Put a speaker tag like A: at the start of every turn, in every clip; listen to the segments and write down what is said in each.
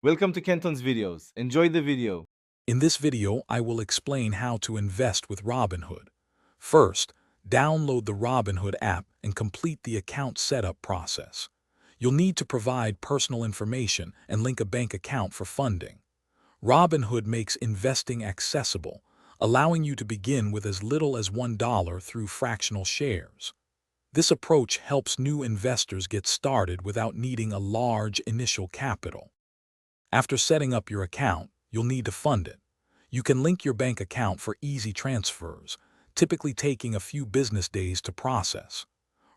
A: Welcome to Kenton's videos. Enjoy the video.
B: In this video, I will explain how to invest with Robinhood. First, download the Robinhood app and complete the account setup process. You'll need to provide personal information and link a bank account for funding. Robinhood makes investing accessible, allowing you to begin with as little as $1 through fractional shares. This approach helps new investors get started without needing a large initial capital. After setting up your account, you'll need to fund it. You can link your bank account for easy transfers, typically taking a few business days to process.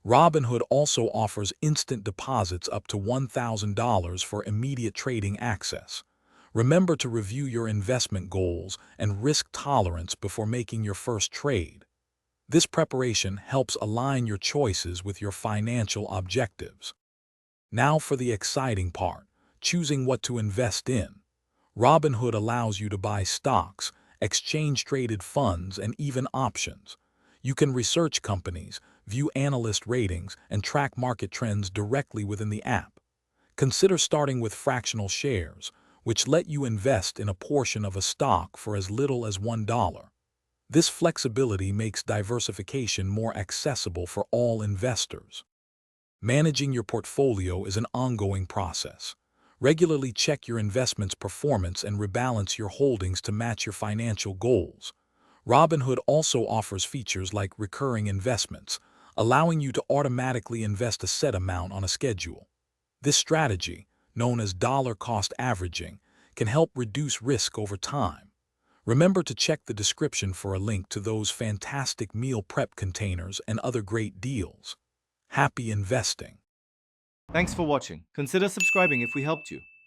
B: Robinhood also offers instant deposits up to $1,000 for immediate trading access. Remember to review your investment goals and risk tolerance before making your first trade. This preparation helps align your choices with your financial objectives. Now for the exciting part, choosing what to invest in. Robinhood allows you to buy stocks, exchange-traded funds, and even options. You can research companies, view analyst ratings, and track market trends directly within the app. Consider starting with fractional shares, which let you invest in a portion of a stock for as little as $1. This flexibility makes diversification more accessible for all investors. Managing your portfolio is an ongoing process. Regularly check your investment's performance and rebalance your holdings to match your financial goals. Robinhood also offers features like recurring investments, allowing you to automatically invest a set amount on a schedule. This strategy, known as dollar cost averaging, can help reduce risk over time. Remember to check the description for a link to those fantastic meal prep containers and other great deals. Happy investing!
A: Thanks for watching. Consider subscribing if we helped you.